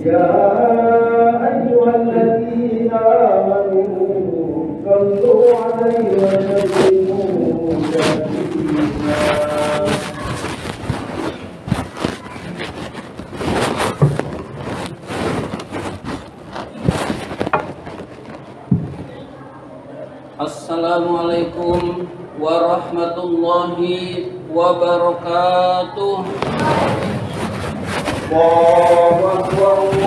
يا أيها الذين آمنوا صلوا عليه وسلموا تسليما. Assalamualaikum warahmatullahi wabarakatuh. Allahu Akbar, Allahu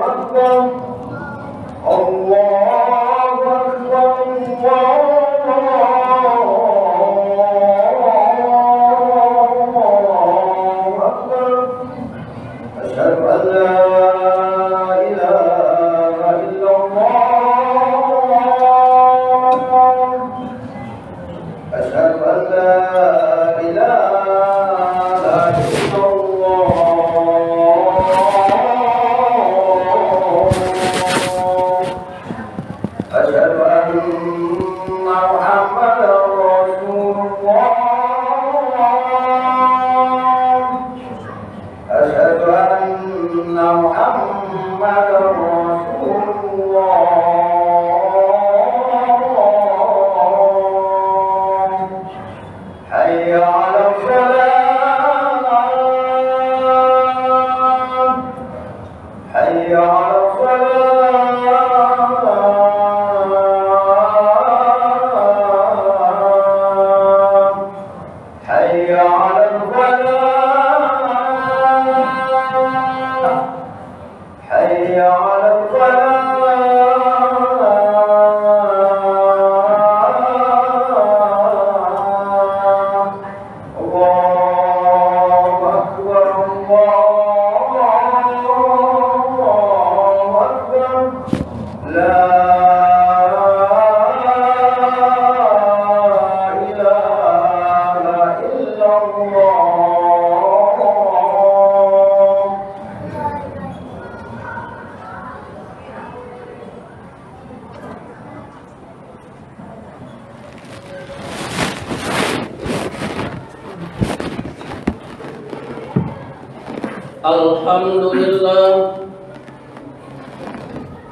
Akbar, Allahu Akbar, Allahu Akbar. Asyhadu an la ilaha illallah. Asyhadu an la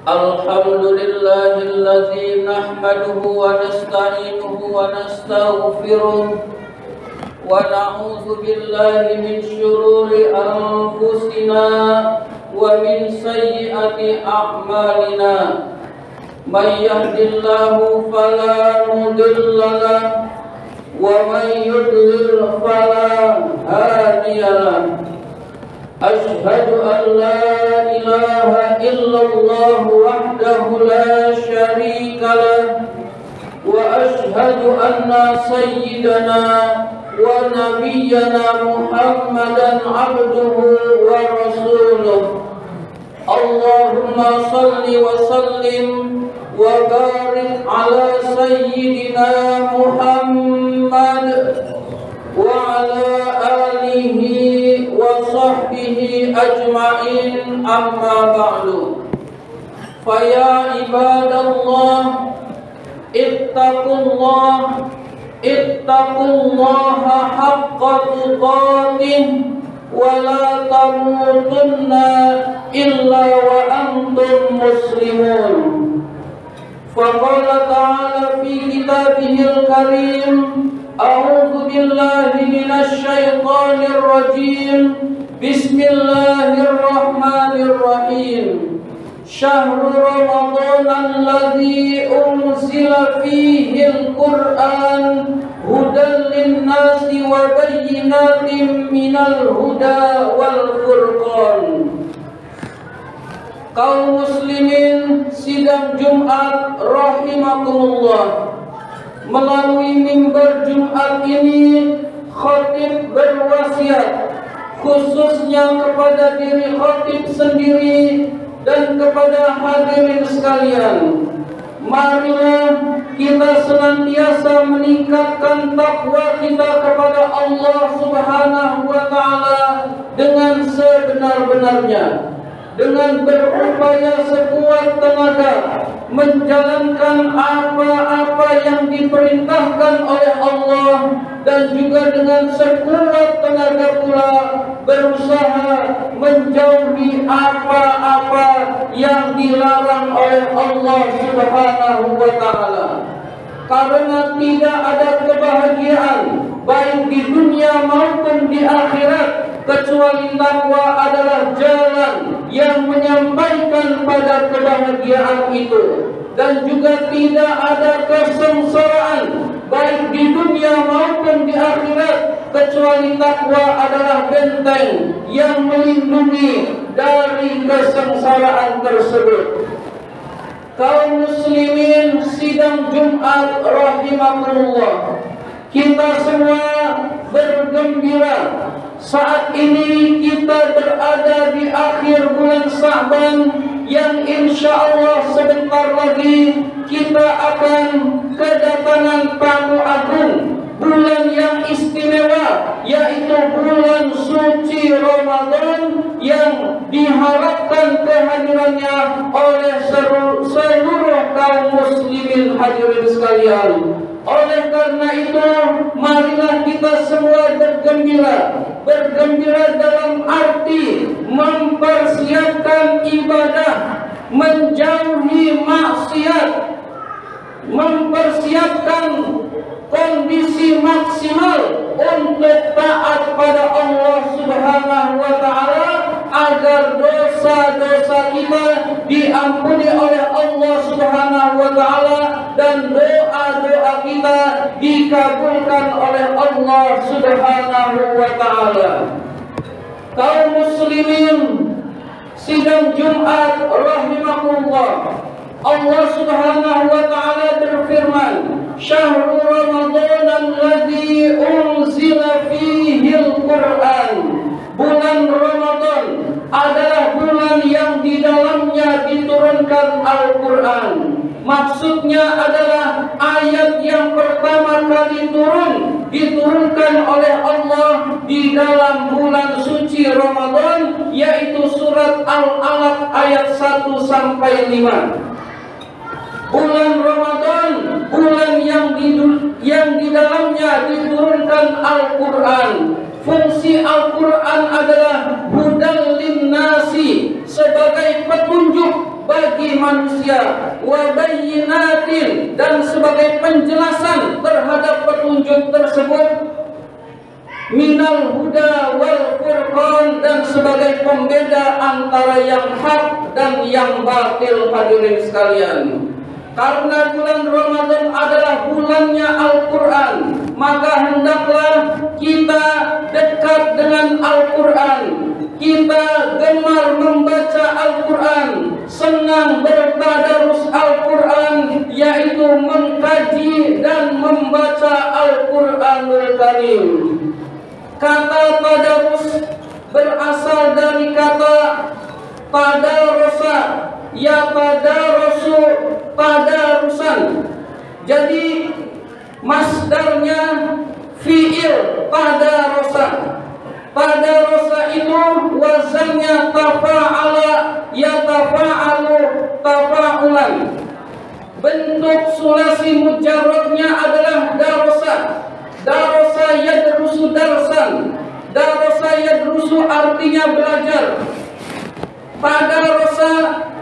Alhamdulillahilladzi nahmaduhu wa nasta'inuhu wa nastaghfiruh wa na'udzu billahi min syururi anfusina wa min sayyiati a'malina. May yahdihillahu fala mudilla lahu wa may yudlil fala hadiya lahu. Ashhadu an la ilaha illallah wahdahu la syarika lah wa ashhadu anna sayyidana wa nabiyyana Muhammadan abduhu wa rasuluh. Allahumma salli wa sallim wa barik ala sayyidina Muhammad wa ala alihi wa sahbihi ajma'in, amma ba'du. Fa ya ibadallah ittaqullaha haqqa tuqatih wa la tamutunna illa wa antum muslimun. Faqala ta'ala fi kitabihil karim, a'udzu billahi minasy syaithanir rajim. Bismillahirrahmanirrahim. Syahrul Ramadan alladzi unzila fihil Qur'an hudan linnasi wa bayyinatin minal huda wal furqan. Kaum muslimin sidang Jumat rahimakumullah. Melalui mimbar Jumat ini khatib berwasiat khususnya kepada diri khatib sendiri dan kepada hadirin sekalian. Marilah kita senantiasa meningkatkan takwa kita kepada Allah Subhanahu wa taala dengan sebenar-benarnya, dengan berupaya sekuat tenaga menjalankan apa-apa yang diperintahkan oleh Allah dan juga dengan sekuat tenaga pula berusaha menjauhi apa-apa yang dilarang oleh Allah Subhanahu wa Ta'ala. Karena tidak ada kebahagiaan baik di dunia maupun di akhirat kecuali takwa adalah jalan yang menyampaikan pada kebahagiaan itu. Dan juga tidak ada kesengsaraan baik di dunia maupun di akhirat kecuali takwa adalah benteng yang melindungi dari kesengsaraan tersebut. Kaum muslimin sidang Jumat rahimakumullah, kita semua bergembira saat ini kita berada di akhir bulan Sya'ban yang insya Allah sebentar lagi kita akan kedatangan tamu agung, bulan yang istimewa, yaitu bulan suci Ramadan yang diharapkan kehadirannya oleh seluruh kaum muslimin hadirin sekalian. Oleh karena itu, marilah kita semua bergembira dalam arti mempersiapkan ibadah, menjauhi maksiat, mempersiapkan kondisi maksimal untuk taat pada Allah Subhanahu wa Ta'ala agar dosa-dosa kita diampuni oleh Allah Subhanahu wa Ta'ala dan doa-doa kita dikabulkan oleh Allah Subhanahu wa Ta'ala. Kaum muslimin sidang Jumat rahimakumullah, Allah Subhanahu wa Ta'ala berfirman, "Syahrul Ramadan alladzi unzila fihi al-Qur'an." Bulan Ramadan adalah bulan yang di dalamnya diturunkan Al-Qur'an. Maksudnya adalah ayat yang pertama kali diturunkan oleh Allah di dalam bulan suci Ramadan, yaitu surat Al-Alaq ayat 1 sampai 5. Bulan Ramadan, bulan yang di dalamnya diturunkan Al-Qur'an. Fungsi Al-Qur'an adalah hudal linnasi, sebagai petunjuk bagi manusia, wa bayyinatin, dan sebagai penjelasan terhadap petunjuk tersebut, minal huda wal furqan, dan sebagai pembeda antara yang hak dan yang batil. Hadirin sekalian, karena bulan Ramadan adalah bulannya Al-Quran, maka hendaklah kita dekat dengan Al-Quran, kita gemar membaca Al-Quran, senang bertadarus Al-Quran, yaitu mengkaji dan membaca Al-Quranul Karim. Kata tadarus berasal dari kata tadarusa, ya tadarusu, tadarusan. Jadi masdarnya fi'il tadarusa. Tadarusa itu wazannya tafa'ala, yatafa'alu, tafa'ulan. Bentuk sulasi mujarradnya adalah darusa. Darusa yadrusu darsan. Darusa yadrusu artinya belajar. Tadarusa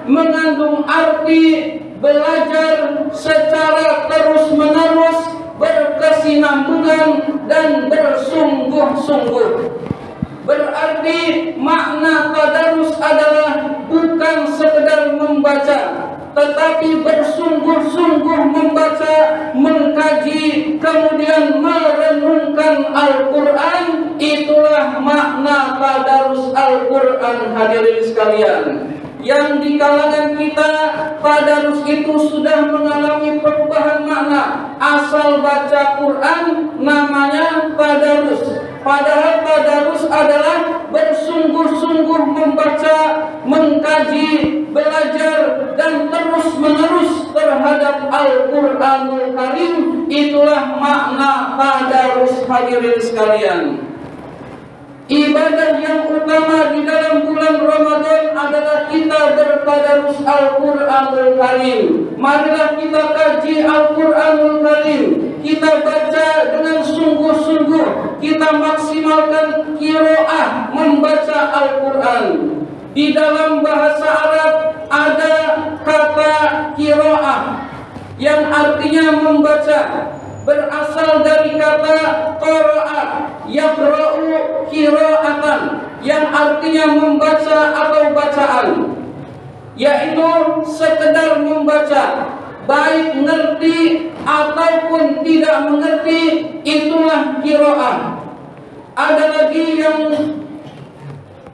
mengandung arti belajar secara terus-menerus, berkesinambungan dan bersungguh-sungguh. Berarti makna tadarus adalah bukan sekedar membaca, tetapi bersungguh-sungguh membaca, mengkaji, kemudian merenungkan Al-Quran. Itulah makna tadarus Al-Quran, hadirin sekalian. Yang di kalangan kita, tadarus itu sudah mengalami perubahan makna. Asal baca Quran namanya tadarus, padahal tadarus adalah bersungguh-sungguh membaca, mengkaji, belajar, dan terus-menerus terhadap Al-Quranul Karim. Itulah makna tadarus, hadirin sekalian. Ibadah yang utama di dalam bulan Ramadan adalah kita bertadarus Al-Quranul Karim. Marilah kita kaji Al-Quranul Karim, kita baca dengan sungguh-sungguh kita maksimalkan qiraah membaca Al-Quran. Di dalam bahasa Arab ada kata qiraah yang artinya membaca, berasal dari kata qara'a yaqra'u qira'atan yang artinya membaca atau bacaan, yaitu sekedar membaca, baik mengerti ataupun tidak mengerti, itulah qiraah. Ada lagi yang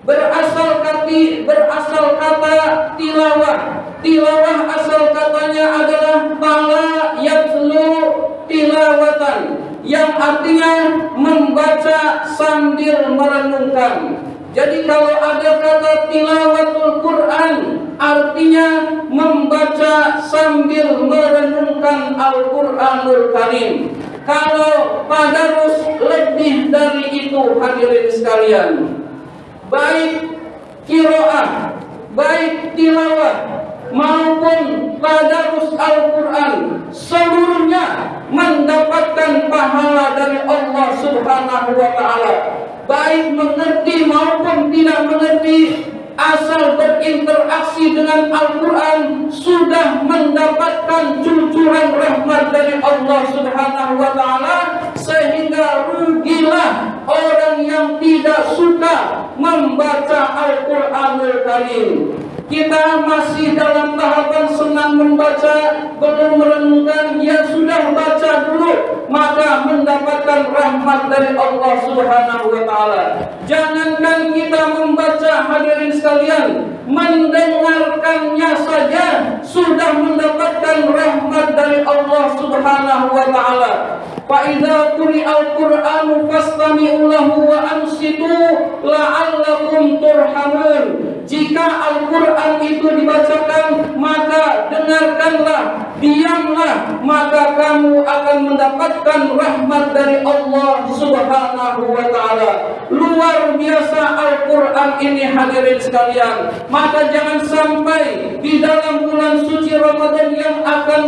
berasal kata tilawah. Tilawah asal katanya adalah tala yatlu tilawatan, yang artinya membaca sambil merenungkan. Jadi kalau ada kata tilawatul Quran, artinya membaca sambil merenungkan Al-Quranul Karim. Kalau tadarus lebih dari itu, hadirin sekalian, baik qiraah, baik tilawah maupun tadarus Al-Quran, seluruhnya mendapatkan pahala dari Allah Subhanahu wa Ta'ala. Baik mengerti maupun tidak mengerti, asal berinteraksi dengan Al-Quran sudah mendapatkan cucuran rahmat dari Allah Subhanahu wa Ta'ala, sehingga rugilah orang yang tidak suka membaca Al-Quranul Karim. Kita masih dalam tahapan senang membaca, belum merenungkan, ya sudah baca dulu, maka mendapatkan rahmat dari Allah Subhanahu wa Ta'ala. Jangankan kita membaca, hadirin sekalian, mendengarkannya saja sudah mendapatkan rahmat dari Allah Subhanahu wa Ta'ala. Fa idza quri'al Qur'anu fastami'u lahu wa ansitu la'allakum turhamun. Jika Al-Quran itu dibacakan, maka dengarkanlah, diamlah, maka kamu akan mendapatkan rahmat dari Allah Subhanahu wa Ta'ala. Luar biasa Al-Quran ini, hadirin sekalian. Maka jangan sampai di dalam bulan suci Ramadan yang akan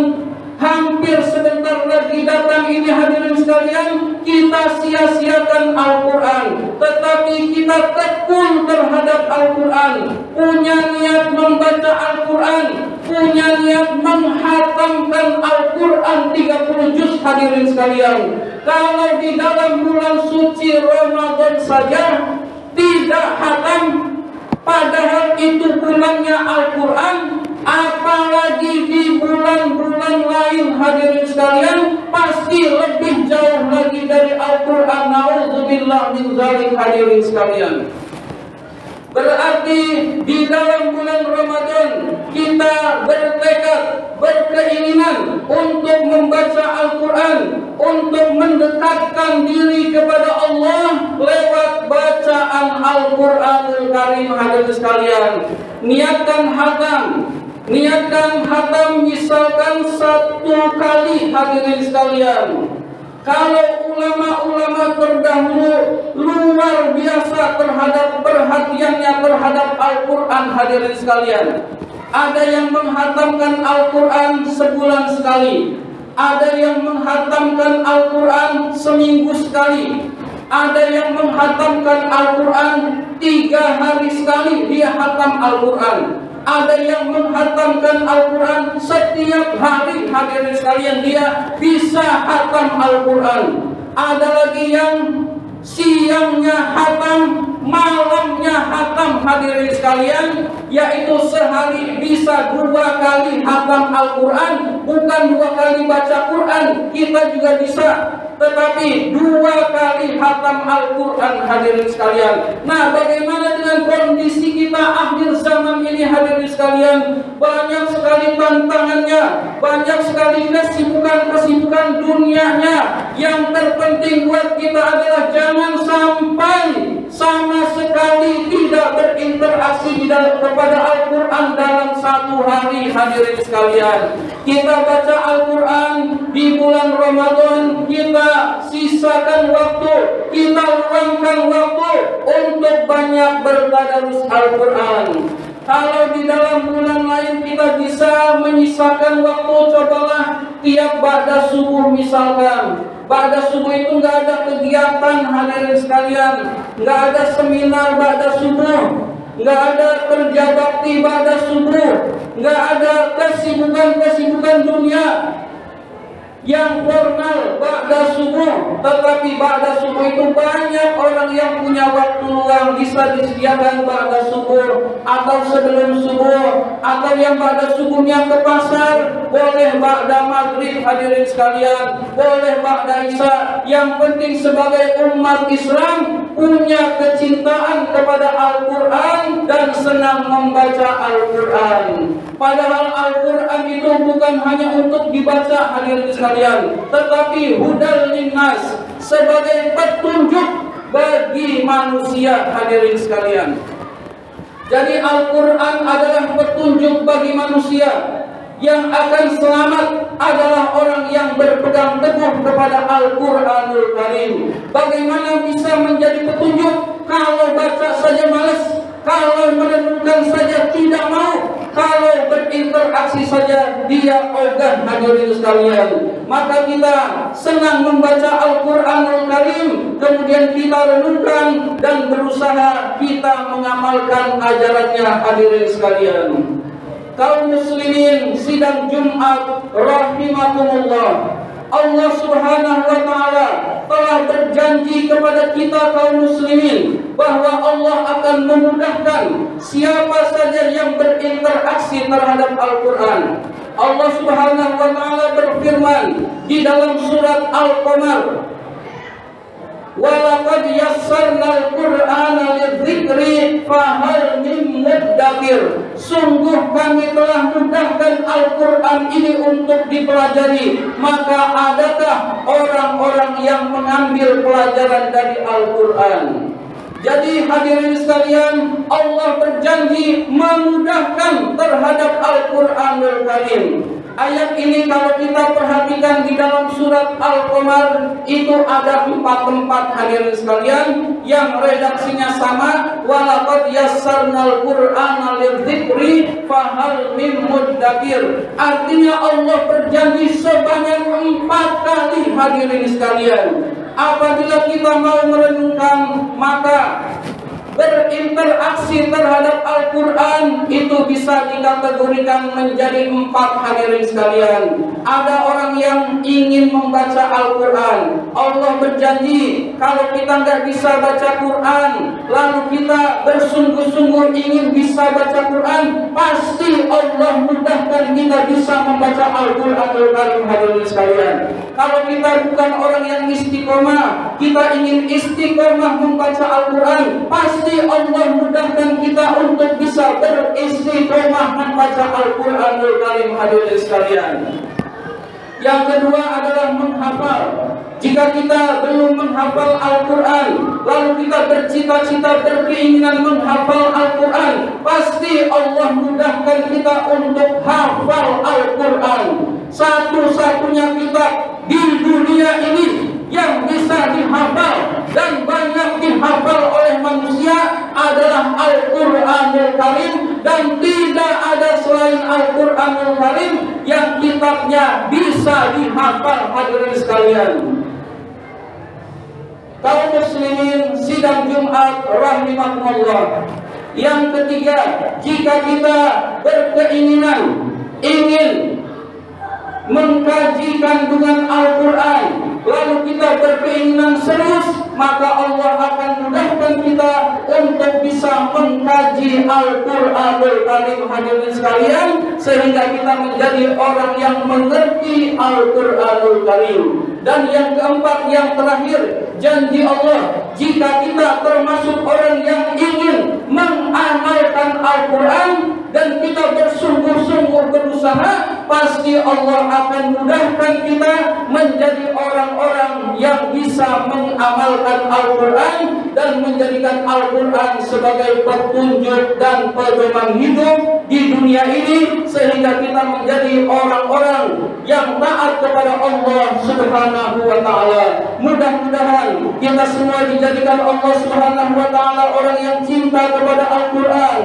hampir sebentar lagi datang ini, hadirin sekalian, kita sia-siakan Al-Quran. Tetapi kita tekun terhadap Al-Quran, punya niat membaca Al-Quran, punya niat menghatamkan Al-Quran 30 juz, hadirin sekalian. Kalau di dalam bulan suci Ramadan saja tidak hatam, padahal itu bulannya Al-Quran, apalagi di bulan-bulan lain, hadirin sekalian, pasti lebih jauh lagi dari Al-Quran. Na'udzubillah min dzalik, hadirin sekalian. Berarti di dalam bulan Ramadan kita bertekad, berkeinginan untuk membaca Al-Quran, untuk mendekatkan diri kepada Allah lewat bacaan Al-Quranul Karim, hadirin sekalian. Niatkan hatam misalkan 1 kali, hadirin sekalian. Kalau ulama-ulama terdahulu luar biasa terhadap perhatiannya terhadap Al-Quran, hadirin sekalian. Ada yang menghatamkan Al-Quran sebulan sekali, ada yang menghatamkan Al-Quran seminggu sekali, ada yang menghatamkan Al-Quran 3 hari sekali dia hatam Al-Quran, ada yang menghatamkan Al-Quran setiap hari, hadirin sekalian, dia bisa hatam Al-Quran. Ada lagi yang siangnya hatam, malamnya hatam, hadirin sekalian, yaitu sehari bisa 2 kali hatam Al-Quran. Bukan 2 kali baca Quran, kita juga bisa, tetapi 2 kali hatam Al-Quran, hadirin sekalian. Nah, bagaimana dengan kondisi kita akhir zaman ini, hadirin sekalian? Banyak sekali tantangannya, banyak sekali kesibukan dunianya. Yang terpenting buat kita adalah jangan sampai sama sekali tidak berinteraksi kepada Al-Quran dalam 1 hari, hadirin sekalian. Kita baca Al-Quran di bulan Ramadan, kita sisakan waktu, kita luangkan waktu untuk banyak bertadarus Al-Quran. Kalau di dalam bulan lain kita bisa menyisakan waktu, cobalah tiap ba'da subuh misalkan, Ba'da subuh itu nggak ada kegiatan hadirin sekalian, nggak ada seminar ba'da subuh, nggak ada kerja bakti ba'da subuh, nggak ada kesibukan dunia yang formal ba'da subuh. Tetapi ba'da subuh itu banyak orang yang punya waktu luang, bisa disediakan ba'da subuh atau sebelum subuh, atau yang ba'da subuhnya ke pasar, boleh ba'da maghrib hadirin sekalian, boleh ba'da isya. Yang penting sebagai umat Islam punya kecintaan kepada Al-Quran dan senang membaca Al-Quran. Padahal Al-Quran itu bukan hanya untuk dibaca hadirin sekalian, tetapi hudal linnas, sebagai petunjuk bagi manusia hadirin sekalian. Jadi Al-Quran adalah petunjuk bagi manusia. Yang akan selamat adalah orang yang berpegang teguh kepada Al-Quranul Karim. Bagaimana bisa menjadi petunjuk kalau baca saja malas, kalau merenungkan saja tidak mau, kalau berinteraksi saja dia ogah hadirin sekalian. Maka kita senang membaca Al-Quranul Karim, kemudian kita renungkan dan berusaha kita mengamalkan ajarannya hadirin sekalian. Kaum muslimin sidang Jumat rahimakumullah, Allah Subhanahu wa taala telah berjanji kepada kita kaum muslimin bahwa Allah akan memudahkan siapa saja yang berinteraksi terhadap Al-Quran. Allah Subhanahu wa taala berfirman di dalam surat Al-Qamar, "Walaqad yassarnal Qur'ana lidzikri fahal min muddakir." Sungguh kami telah mudahkan Al-Quran ini untuk dipelajari, maka adakah orang-orang yang mengambil pelajaran dari Al-Quran? Jadi hadirin sekalian, Allah berjanji memudahkan terhadap Al-Quranul Karim. Ayat ini kalau kita perhatikan di dalam surat Al-Qamar itu ada 4 tempat hadirin sekalian yang redaksinya sama. Walaqad yassarnal Qur'ana lidzikri fahal min muddakir. Artinya Allah berjanji sebanyak 4 kali hadirin sekalian. Apabila kita mau merenungkan, maka berinteraksi terhadap Al-Quran itu bisa dikategorikan menjadi 4 hadirin sekalian. Ada orang yang ingin membaca Al-Quran. Allah berjanji kalau kita nggak bisa baca Quran, lalu kita bersungguh-sungguh ingin bisa baca Quran, pasti Allah mudahkan kita bisa membaca Al-Quranul Karim hadirin sekalian. Kalau kita bukan orang yang istiqomah, kita ingin istiqomah membaca Al-Quran, pasti Allah mudahkan kita untuk bisa beristiqomah membaca Al-Quranul Karim hadirin sekalian. Yang kedua adalah menghafal. Jika kita belum menghafal Al-Quran, lalu kita bercita-cita berkeinginan menghafal Al-Quran, pasti Allah mudahkan kita untuk hafal Al-Quran. Satu-satunya kitab di dunia ini yang bisa dihafal dan banyak dihafal oleh manusia adalah Al-Quranul Karim, dan tidak ada selain Al-Quranul Karim yang kitabnya bisa dihafal hadirin sekalian. Kaum muslimin sidang Jumat rahimakumullah. Yang ketiga, jika kita berkeinginan ingin mengkaji kandungan Al-Quran, lalu kita berkeinginan serius, maka Allah akan mudahkan kita untuk bisa mengkaji Al-Quranul Karim hadirin sekalian, sehingga kita menjadi orang yang mengerti Al-Quranul Karim. Dan yang keempat, yang terakhir, janji Allah, jika kita termasuk orang yang ingin mengamalkan Al-Quran dan kita bersungguh-sungguh berusaha, pasti Allah akan mudahkan kita menjadi orang-orang yang bisa mengamalkan Al-Quran dan menjadikan Al-Quran sebagai petunjuk dan pedoman hidup di dunia ini, sehingga kita menjadi orang-orang yang taat kepada Allah Subhanahu wa ta'ala. Mudah-mudahan kita semua dijadikan Allah Subhanahu wa ta'ala orang yang cinta kepada Al-Quran.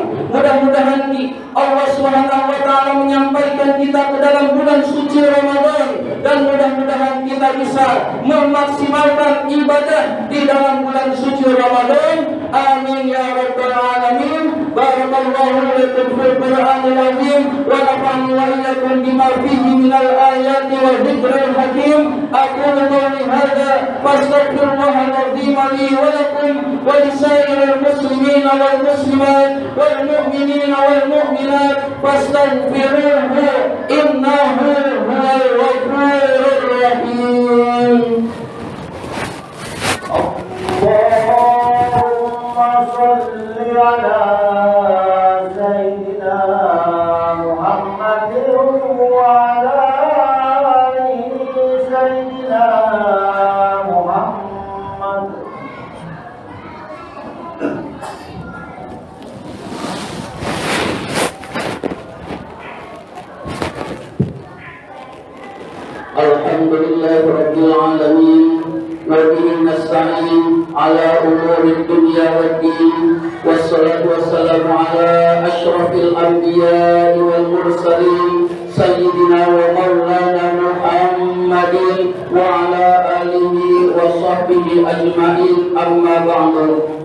Mudah-mudahan Allah Subhanahu wa taala menyampaikan kita ke dalam bulan suci Ramadan, dan mudah-mudahan kita bisa memaksimalkan ibadah di dalam bulan suci Ramadan. Amin ya rabbal alamin. Barakallahu lakum fil Qur'anil azim wa nafa'ani wa iyyakum bima fihi minal ayati wa dzikril hakim. Aqulu qawli hadza fastaghfirullaha al-azim li wa lakum wa lisairil muslimin wal muslimat wal mu'minin wal mu'minat fastaghfiruhu innahu huwal ghafurur rahim. Allahumma shalli ala sayyidina Muhammadin wa ala ali sayyidina Muhammad. Alhamdulillah rabbil alamin. وبه نستعين على أمور الدنيا والدين والصلاة والسلام على أشرف الأنبياء والمرسلين سيدنا ومولانا محمد وعلى آله وصحبه أجمعين. أما بعد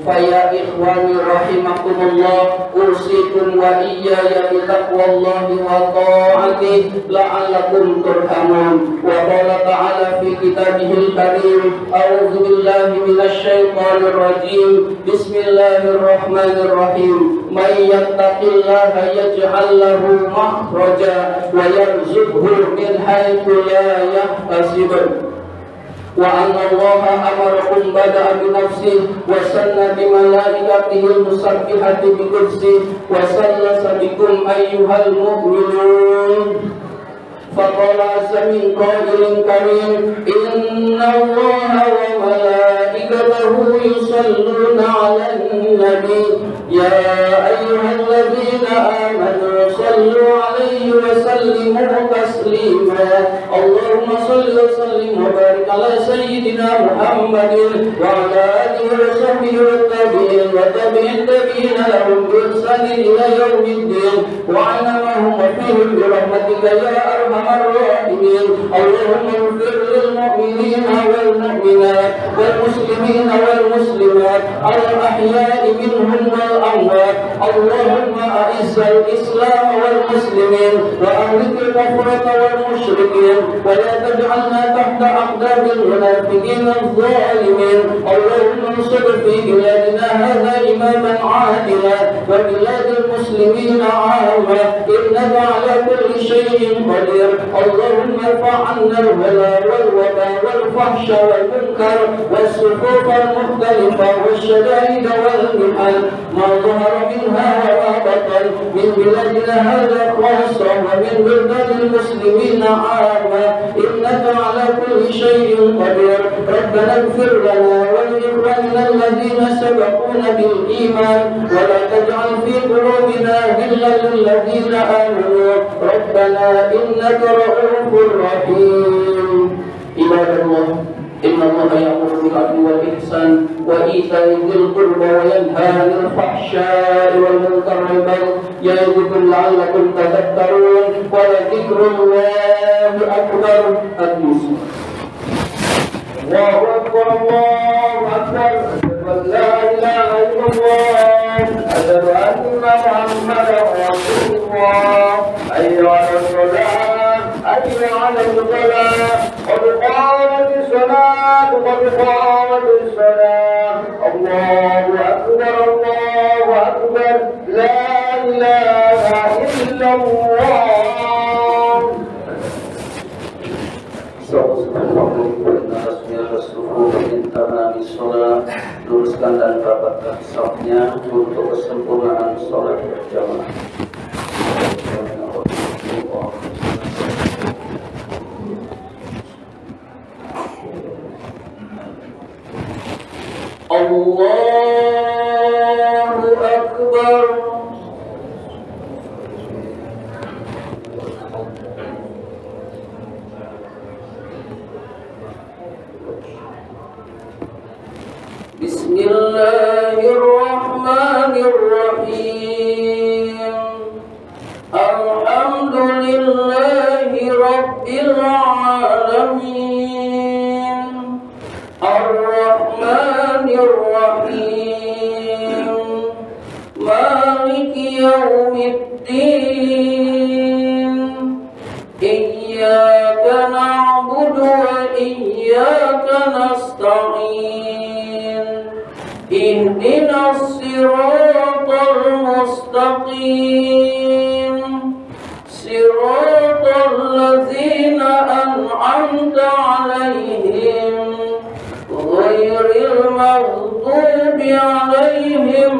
فيا إخواني رحمكم الله أوصيكم وإياي بتقوى الله وطاعته لعلكم ترحمون. وقال تعالى في كتابه الكريم أعوذ بالله من الشيطان الرجيم بسم الله الرحمن الرحيم من يتق الله يجعل له مخرجا ويرزقه من حيث لا يحتسب وأن الله أمركم بدأ بنفسه وسن بملائكته المسبحة بقدسه وسلس بكم أيها المؤمنون. فقال عز من قائل كريم إن الله وملائكته يصلون على النبي يا أيها الذين آمنوا صلوا عليه وسلموا تسليما. اللهم صل وسلم وبارك على سيدنا محمد وعلى آله وصحبه والتابعين والتابعين لهم بإحسان إلى يوم الدين وعلى ما هم فيهم برحمتك يا أرحم الراحمين. اللهم اغفر للمؤمنين والمؤمنات والمسلمين والمسلمات الأحياء منهم والأموات. اللهم أعز الإسلام والمسلمين وأهلك الكفرة والمشركين ولا تجعلنا تحت أقدام المنافقين الظالمين. اللهم انصر في بلادنا هذا إماما عادلا وبلاد المسلمين عامة إنك على كل شيء قدير. اللهم ارفع عنا البلاء والوباء والفحش والمنكر والصفوف المختلفة والشدائد والمحن ما ظهر منها وما بطن من بلادنا هذا خاصة ومن بلدان المسلمين عامة إنك على كل شيء قدير. ربنا اغفر لنا ولإخواننا الذين سبقونا بالإيمان ولا تجعل في قلوبنا غلا للذين آمنوا ربنا إنك رؤوف رحيم. عباد الله إن الله يأمر بالعدل والإحسان وإيتاء ذي القربى وينهى عن الفحشاء والمنكر والبغي يعظكم لعلكم تذكرون ولذكر الله أكبر. الله أكبر الله أكبر أشهد أن لا إله إلا الله أشهد أن محمدا رسول الله. حي على الصلاة حي على الفلاح قد قامت الصلاة قد قامت الصلاة. الله أكبر الله أكبر لا إله إلا الله. Luruskan dan rapatkan safnya untuk kesempurnaan sholat berjamaah. Allahu Akbar. Bismillahirrahmanirrahim. Alhamdulillahi Rabbil Alamin Ar-Rahmanir Rahim Maliki Yawmiddin Iyyaka na'budu wa iyyaka nasta'in Ihdinas siratal mustaqim Siratal ladzina an'amta 'alaihim ghairil maghdubi 'alaihim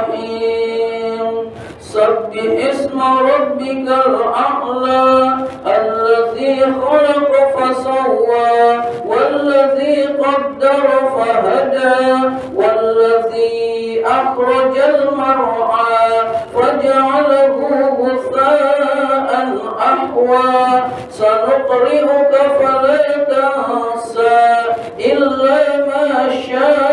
Bismillahirrahmanirrahim Sabbih isma rabbikal a'la alladzi khalaqa fasawwa walladzi qaddara fahada walladzi akhrajal mar'a faj'alahu ghutha'an ahwa sanuqri'uka fala tansa illa ma syaa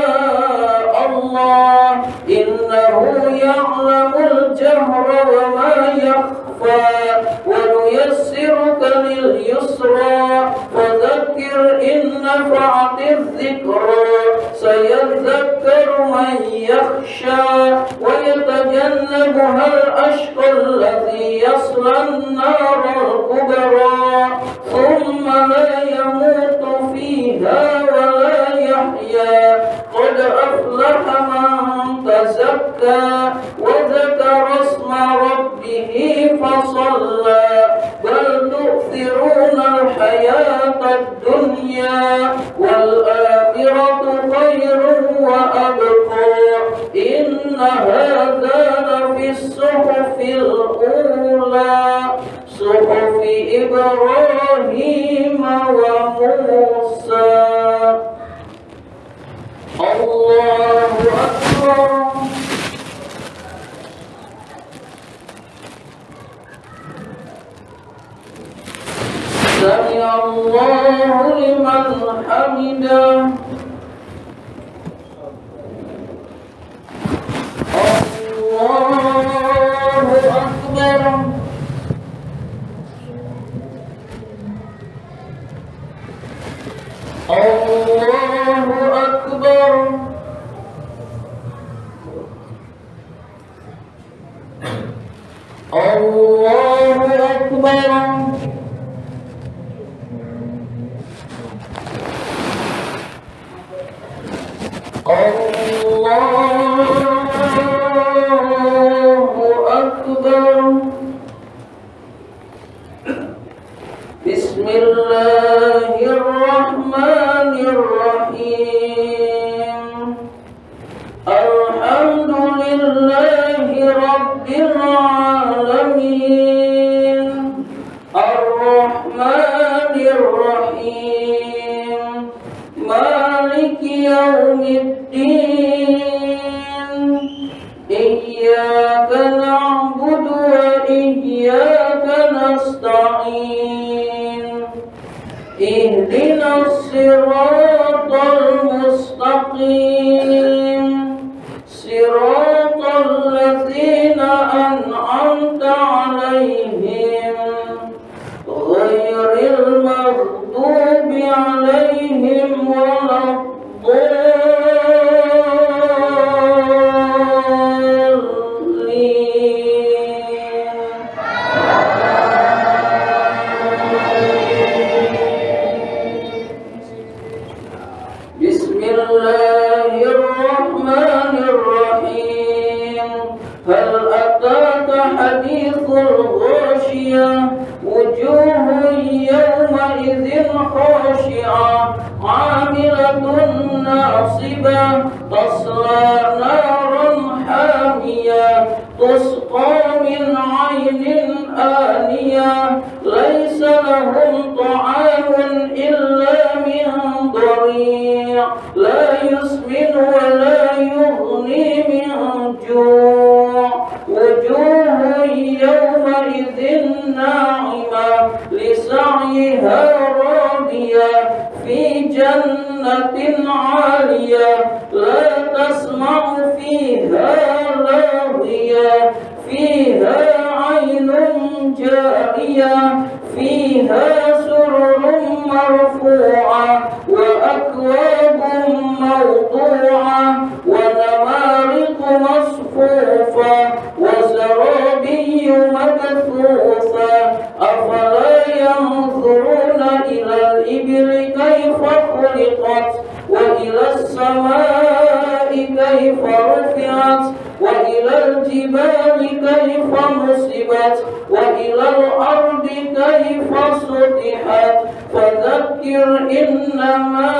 Allah innahu ya'lamul jahra wa ma yakhfa wa nuyassiruka lil yusra fadhakkir in nafa'atiz dhikra sayadhakkaru man yakhsha wa yatajannabuha al-ashqa alladhi yasla an-nar al-kubra thumma la yamutu fiha wa la yahya qad aflaha man tazakka wa dhakara isma rabbih fasalla bal tu'thiruna al-hayata ad-dunya wal akhiratu khairun wa abqa inna hadha lafi as-suhufil ula suhufi Ibrahim wa Musa Allahu Akbar Sami Allahu liman hamidah Allahu Akbar Allahu Akbar Allahu Akbar Allahu Akbar Bismillahirrahmanirrahim Alhamdulillahi Rabbil Alamin Ar-Rahmanir Rahim Maliki Yawmiddin Iyyaka na'budu wa iyyaka nasta'in Ihdinas siratal mustaqim Siratal ladzina an'amta 'alaihim ghairil maghdubi 'alaihim Bismillahirrahmanirrahim Hal ataka hadithul ghashiyah wujuhun yawma idzin khashi'ah 'amilatun nasibah tasla naran hamiyah tusqa min 'aynin aniyah laysa lahum ta'amun illa min dhari' la yusmin wa la yughni min ju' wujuh جنة عالية لا تسمع فيها لاغية فيها عين جارية فيها سرر مرفوعة وأكواب موضوعة ونمارق مصفوفة وزرابي مبثوثة أفلا ينظرون إلى الإبل كيف خلقت وإلى السماء كيف رفعت وإلى الجبال كيف نصبت وإلى الأرض كيف سطحت فذكر إنما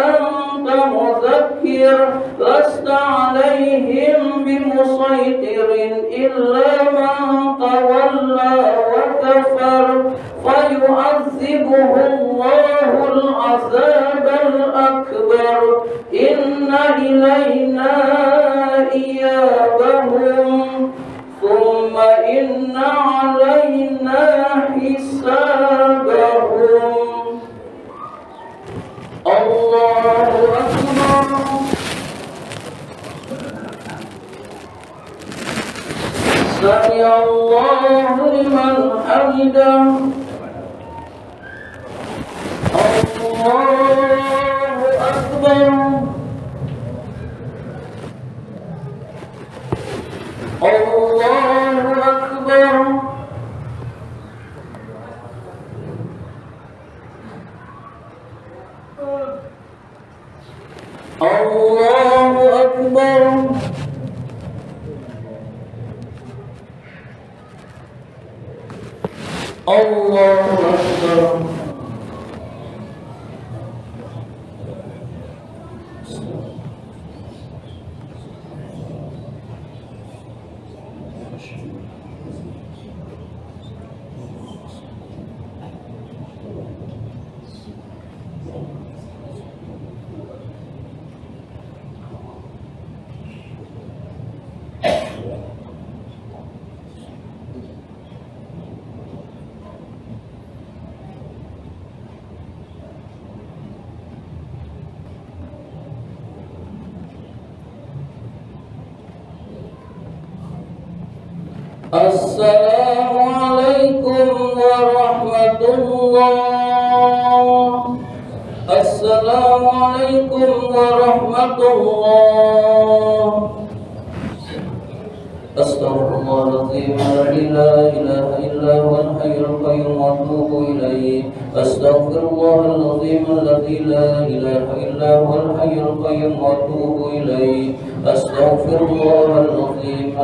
أنت مذكر لست عليهم بمسيطر إلا من تولى وكفر فيعذبه الله العذاب الأكبر إن إلينا إيابهم ثم إن علينا حسابهم. الله أكبر. سمع الله لمن حمده. الله أكبر. الله أكبر. الله أكبر. الله أكبر. Assalamualaikum warahmatullah. Assalamualaikum warahmatullah. Astaghfirullahaladzim, la ilaha illa huwal hayyul qayyum wa atubu ilaih. Astaghfirullahaladzim, la ilaha illa huwal hayyul qayyum wa atubu ilaih. Astaghfirullahaladzim,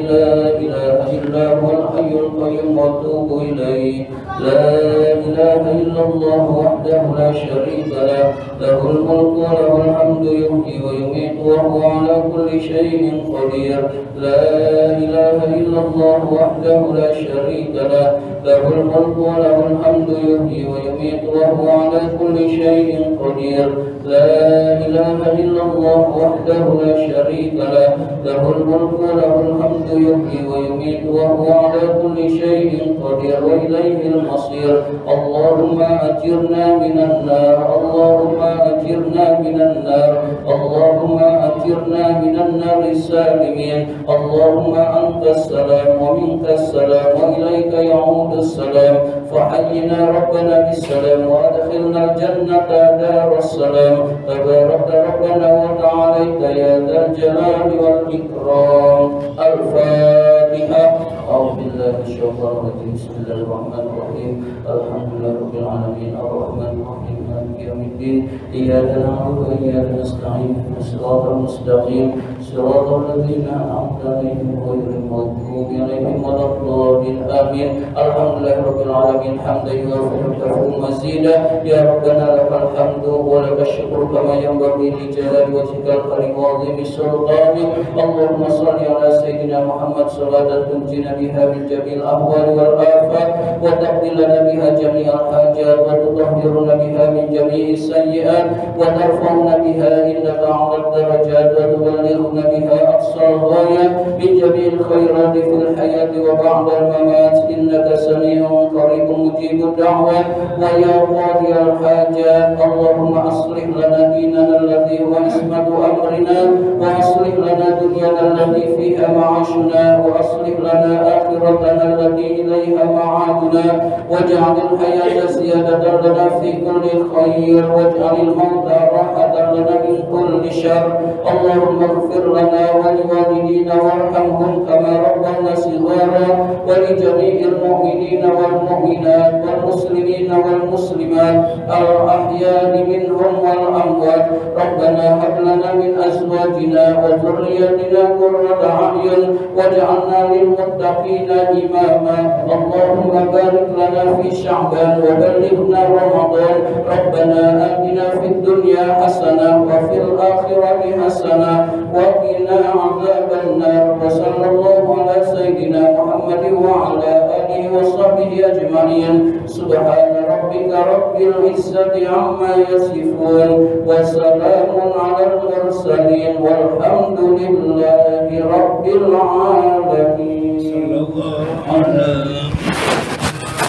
la ilaha illa huwal hayyul qayyum wa atubu ilaih. La ilaha illallah wahdahu la syarika lah, lahul mulku wa lahul hamdu yuhyi wa yumiitu wa huwa ala kulli syai'in qadir. La ilaha illallah wahdahu la syarika lah, lahul mulku wa lahul hamdu yuhyi wa yumiitu wa huwa ala kulli syai'in qadir. La ilaha illallah wahdahu la syarika lah, lahul mulku wa lahul hamdu yuhyi wa yumiitu wa huwa ala kulli syai'in qadir wa ilaihil masir. Allahumma ajirna minan nar, Allahumma ajirna minan nar, Allahumma ajirna minan nar salimin. Allahumma antas salam wa minkas salam wa ilaika ya'udus salam. Fahayyina rabbana bis salam wa adkhilna jannata daras salam. Tabarakta rabbana wa ta'alaita ya dzal jalali wal ikram. Al-Fatihah. A'udzu billahi minasyaitonir rajim. Bismillahirrahmanirrahim. Alhamdulillahirabbil alamin. Arrahmanir rahim. Maliki yaumiddin. Iyyaka na'budu wa iyyaka nasta'in. Shiratal mustaqim. Shiratal ladzina an'amta 'alaihim ghairil maghdubi 'alaihim waladdallin. Amin. Alhamdulillahirabbil alamin. Hamdan yuwaffiqu mazida. Ya Rabbana lakal hamdu wa lakal syukru kama yanbaghi li jalali wajhikal karim wa 'azimi sultanik. Allahumma shalli ala sayyidina Muhammad salatan tunjina biha min jami'il ahwali wal afat wa taqdi lana biha jami'al hajat wa tutahhiruna biha min jami'il جميع السيئات وترفعنا بها إنك أعلى الدرجات وتبلغنا بها أقصى الغاية من جميع الخيرات في الحياة وبعد الممات إنك سميع قريب مجيب الدعوة ويا قاضي الحاجات. اللهم أصلح لنا ديننا الذي هو عصمة أمرنا وأصلح لنا دنيانا التي فيها معاشنا وأصلح لنا آخرتنا التي إليها معادنا واجعل الحياة زيادة لنا في كل خير واجعل الموت راحة لنا من كل شر. اللهم اغفر لنا ولوالدينا وارحمهم كما ربنا صغارا ولجميع المؤمنين والمؤمنات والمسلمين والمسلمات الأحياء منهم والأموات. ربنا هب لنا من أزواجنا وذرياتنا قرة أعين واجعلنا للمتقين إماما. اللهم بارك لنا في شعبان وبلغنا رمضان. ربنا آتنا في الدنيا حسنة وفي الآخرة حسنة وقنا عذاب النار. وصلى الله على سيدنا محمد وعلى آله وصحبه أجمعين. سبحان ربك رب العزة عما يصفون وسلام على المرسلين والحمد لله رب العالمين.